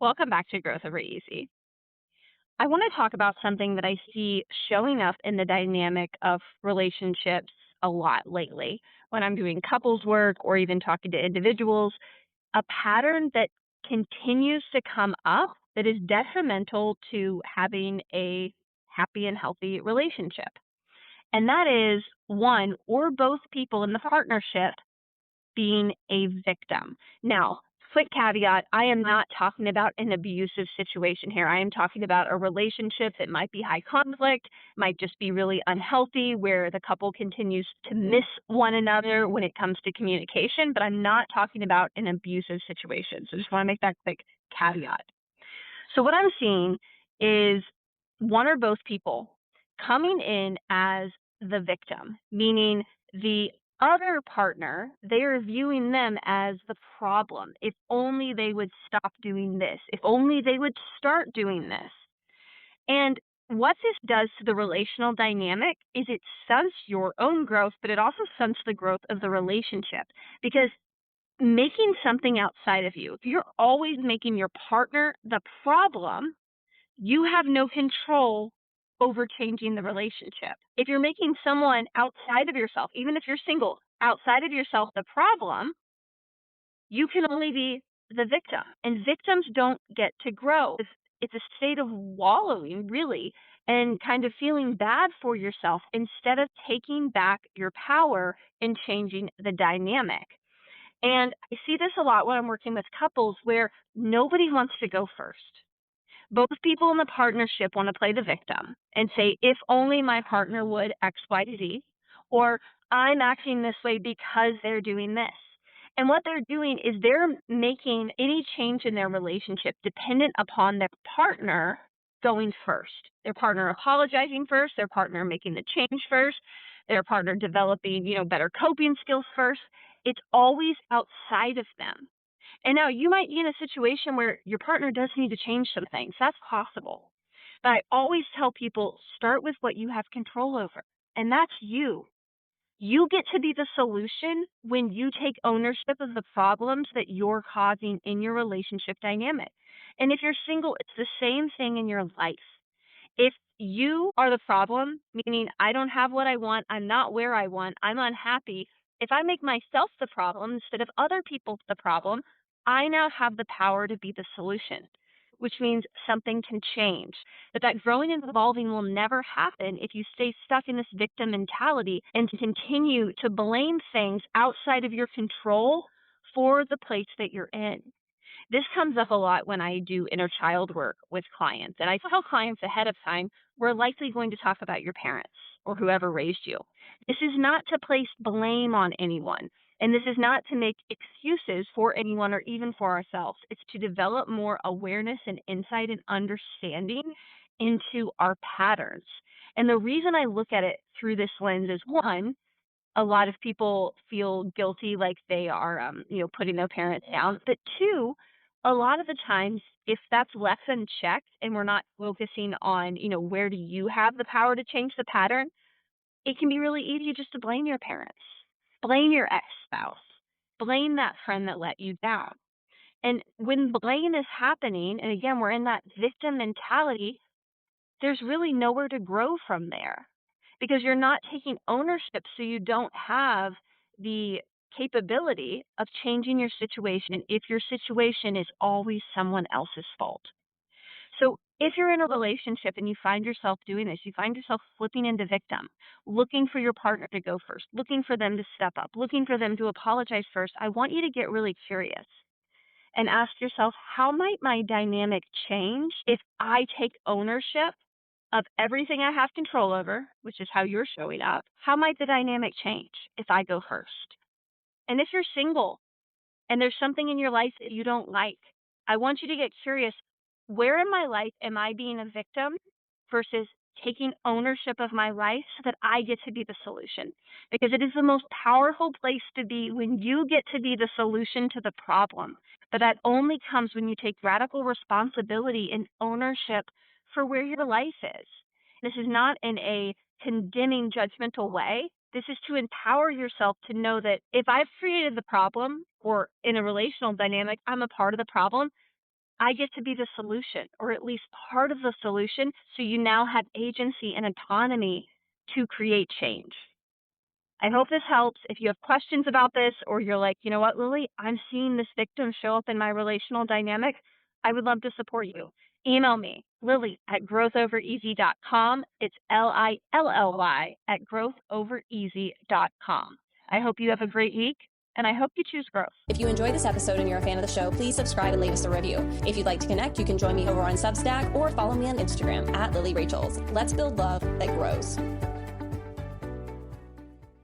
Welcome back to Growth Over Easy. I want to talk about something that I see showing up in the dynamic of relationships a lot lately when I'm doing couples work or even talking to individuals, a pattern that continues to come up that is detrimental to having a happy and healthy relationship. And that is one or both people in the partnership being a victim. Now, quick caveat, I am not talking about an abusive situation here. I am talking about a relationship that might be high conflict, might just be really unhealthy, where the couple continues to miss one another when it comes to communication, but I'm not talking about an abusive situation. So just want to make that quick caveat. So what I'm seeing is one or both people coming in as the victim, meaning the other partner, they are viewing them as the problem. If only they would stop doing this. If only they would start doing this. And what this does to the relational dynamic is it stunts your own growth, but it also stunts the growth of the relationship because making something outside of you, if you're always making your partner the problem, you have no control over changing the relationship. If you're making someone outside of yourself, even if you're single, outside of yourself the problem, you can only be the victim. And victims don't get to grow. It's a state of wallowing, really, and kind of feeling bad for yourself instead of taking back your power and changing the dynamic. And I see this a lot when I'm working with couples where nobody wants to go first. Both people in the partnership want to play the victim and say, if only my partner would X, Y, Z, or I'm acting this way because they're doing this. And what they're doing is they're making any change in their relationship dependent upon their partner going first. Their partner apologizing first, their partner making the change first, their partner developing, better coping skills first. It's always outside of them. And now you might be in a situation where your partner does need to change some things. That's possible. But I always tell people start with what you have control over, and that's you. You get to be the solution when you take ownership of the problems that you're causing in your relationship dynamic. And if you're single, it's the same thing in your life. If you are the problem, meaning I don't have what I want, I'm not where I want, I'm unhappy, if I make myself the problem instead of other people the problem, I now have the power to be the solution, which means something can change. But that growing and evolving will never happen if you stay stuck in this victim mentality and continue to blame things outside of your control for the place that you're in. This comes up a lot when I do inner child work with clients. And I tell clients ahead of time, we're likely going to talk about your parents or whoever raised you. This is not to place blame on anyone. And this is not to make excuses for anyone or even for ourselves. It's to develop more awareness and insight and understanding into our patterns. And the reason I look at it through this lens is one, a lot of people feel guilty like they are putting their parents down, but two, a lot of the times if that's left unchecked and we're not focusing on where do you have the power to change the pattern, it can be really easy just to blame your parents, blame your ex-spouse, blame that friend that let you down. And when blame is happening, and again we're in that victim mentality, there's really nowhere to grow from there because you're not taking ownership, so you don't have the capability of changing your situation if your situation is always someone else's fault. So if you're in a relationship and you find yourself doing this, you find yourself flipping into victim, looking for your partner to go first, looking for them to step up, looking for them to apologize first, I want you to get really curious and ask yourself, how might my dynamic change if I take ownership of everything I have control over, which is how you're showing up? How might the dynamic change if I go first? And if you're single and there's something in your life that you don't like, I want you to get curious. Where in my life am I being a victim versus taking ownership of my life so that I get to be the solution? Because it is the most powerful place to be when you get to be the solution to the problem. But that only comes when you take radical responsibility and ownership for where your life is. This is not in a condemning, judgmental way. This is to empower yourself to know that if I've created the problem or in a relational dynamic, I'm a part of the problem, I get to be the solution, or at least part of the solution, so you now have agency and autonomy to create change. I hope this helps. If you have questions about this, or you're like, you know what, Lily, I'm seeing this victim show up in my relational dynamic, I would love to support you. Email me, lily@growthovereasy.com. It's Lilly @growthovereasy.com. I hope you have a great week, and I hope you choose growth. If you enjoyed this episode and you're a fan of the show, please subscribe and leave us a review. If you'd like to connect, you can join me over on Substack or follow me on Instagram @LilyRachels. Let's build love that grows.